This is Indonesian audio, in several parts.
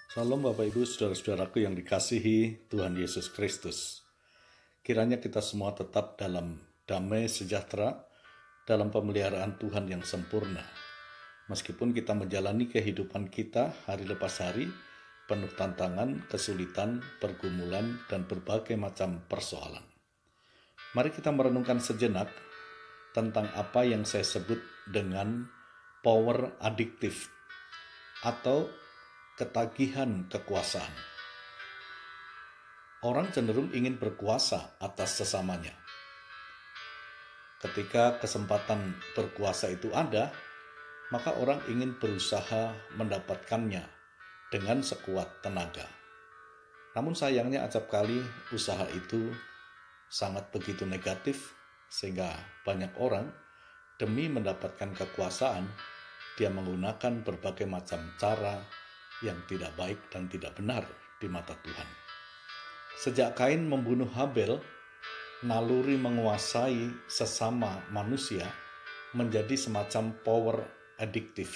Salam Bapak Ibu, saudara-saudaraku yang dikasihi Tuhan Yesus Kristus. Kiranya kita semua tetap dalam damai sejahtera, dalam pemeliharaan Tuhan yang sempurna. Meskipun kita menjalani kehidupan kita hari lepas hari, penuh tantangan, kesulitan, pergumulan, dan berbagai macam persoalan. Mari kita merenungkan sejenak tentang apa yang saya sebut dengan power addictive atau ketagihan kekuasaan. Orang cenderung ingin berkuasa atas sesamanya. Ketika kesempatan berkuasa itu ada, maka orang ingin berusaha mendapatkannya dengan sekuat tenaga. Namun sayangnya acap kali usaha itu sangat begitu negatif, sehingga banyak orang demi mendapatkan kekuasaan, dia menggunakan berbagai macam cara yang tidak baik dan tidak benar di mata Tuhan. Sejak Kain membunuh Habel, naluri menguasai sesama manusia menjadi semacam power addictive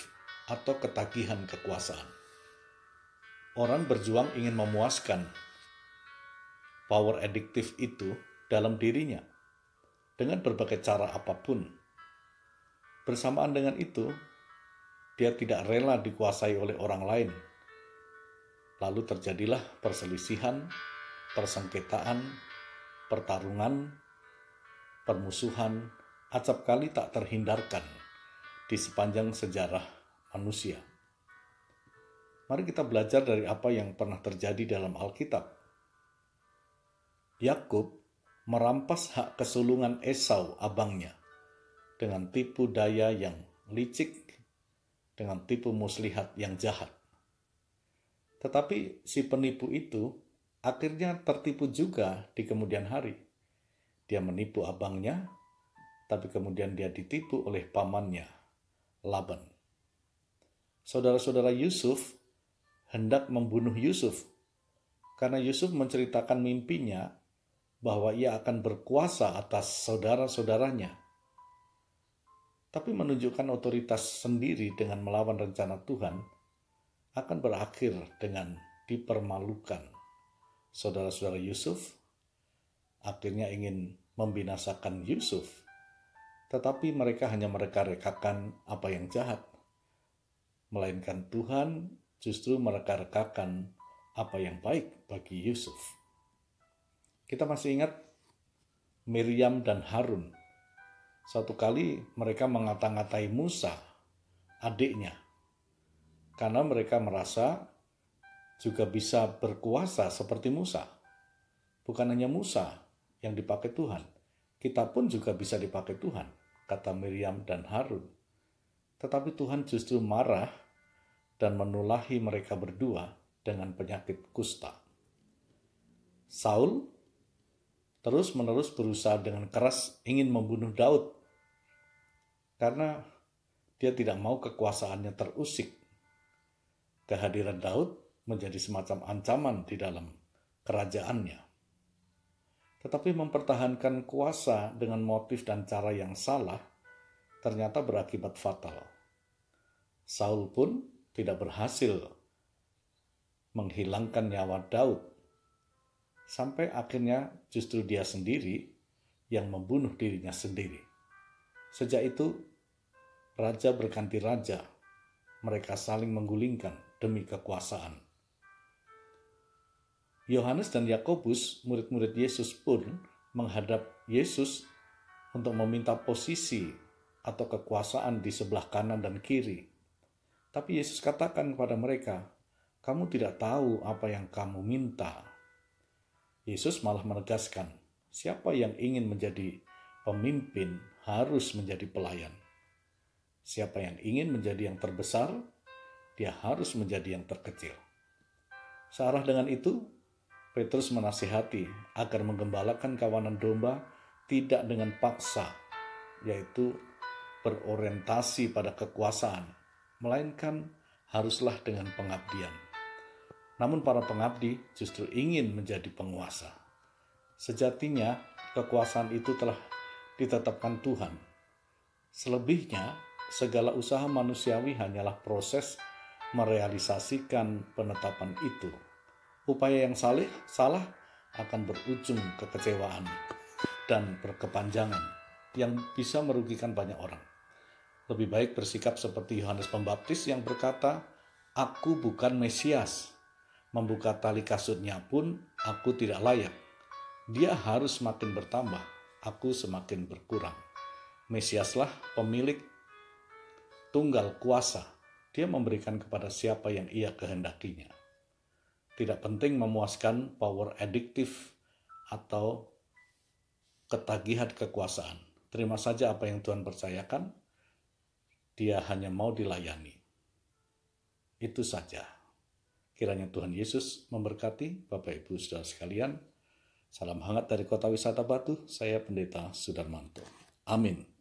atau ketagihan kekuasaan. Orang berjuang ingin memuaskan power addictive itu dalam dirinya dengan berbagai cara apapun. Bersamaan dengan itu, dia tidak rela dikuasai oleh orang lain. Lalu terjadilah perselisihan, persengketaan, pertarungan, permusuhan, acap kali tak terhindarkan di sepanjang sejarah manusia. Mari kita belajar dari apa yang pernah terjadi dalam Alkitab. Yakub merampas hak kesulungan Esau abangnya dengan tipu daya yang licik, dengan tipu muslihat yang jahat. Tetapi si penipu itu akhirnya tertipu juga di kemudian hari. Dia menipu abangnya, tapi kemudian dia ditipu oleh pamannya, Laban. Saudara-saudara Yusuf hendak membunuh Yusuf karena Yusuf menceritakan mimpinya bahwa ia akan berkuasa atas saudara-saudaranya, tapi menunjukkan otoritas sendiri dengan melawan rencana Tuhan akan berakhir dengan dipermalukan. Saudara-saudara Yusuf akhirnya ingin membinasakan Yusuf, tetapi mereka hanya mereka-rekakan apa yang jahat, melainkan Tuhan justru mereka-rekakan apa yang baik bagi Yusuf. Kita masih ingat Miriam dan Harun. Suatu kali mereka mengata-ngatai Musa, adiknya, karena mereka merasa juga bisa berkuasa seperti Musa. Bukan hanya Musa yang dipakai Tuhan, kita pun juga bisa dipakai Tuhan, kata Miriam dan Harun. Tetapi Tuhan justru marah dan menulahi mereka berdua dengan penyakit kusta. Saul terus-menerus berusaha dengan keras ingin membunuh Daud karena dia tidak mau kekuasaannya terusik. Kehadiran Daud menjadi semacam ancaman di dalam kerajaannya. Tetapi mempertahankan kuasa dengan motif dan cara yang salah ternyata berakibat fatal. Saul pun tidak berhasil menghilangkan nyawa Daud, sampai akhirnya justru dia sendiri yang membunuh dirinya sendiri. Sejak itu, raja berganti raja, mereka saling menggulingkan demi kekuasaan. Yohanes dan Yakobus, murid-murid Yesus pun menghadap Yesus untuk meminta posisi atau kekuasaan di sebelah kanan dan kiri. Tapi Yesus katakan kepada mereka, "Kamu tidak tahu apa yang kamu minta." Yesus malah menegaskan, siapa yang ingin menjadi pemimpin harus menjadi pelayan. Siapa yang ingin menjadi yang terbesar, dia harus menjadi yang terkecil. Searah dengan itu, Petrus menasihati agar menggembalakan kawanan domba tidak dengan paksa, yaitu berorientasi pada kekuasaan, melainkan haruslah dengan pengabdian. Namun para pengabdi justru ingin menjadi penguasa. Sejatinya, kekuasaan itu telah ditetapkan Tuhan. Selebihnya, segala usaha manusiawi hanyalah proses merealisasikan penetapan itu, upaya yang salah akan berujung kekecewaan dan berkepanjangan yang bisa merugikan banyak orang. Lebih baik bersikap seperti Yohanes Pembaptis yang berkata, "Aku bukan Mesias. Membuka tali kasutnya pun aku tidak layak. Dia harus semakin bertambah, aku semakin berkurang." Mesiaslah pemilik tunggal kuasa. Dia memberikan kepada siapa yang ia kehendakinya. Tidak penting memuaskan power addictive atau ketagihan kekuasaan. Terima saja apa yang Tuhan percayakan. Dia hanya mau dilayani. Itu saja. Kiranya Tuhan Yesus memberkati Bapak Ibu Saudara sekalian. Salam hangat dari Kota Wisata Batu. Saya Pendeta Sudarmanto. Amin.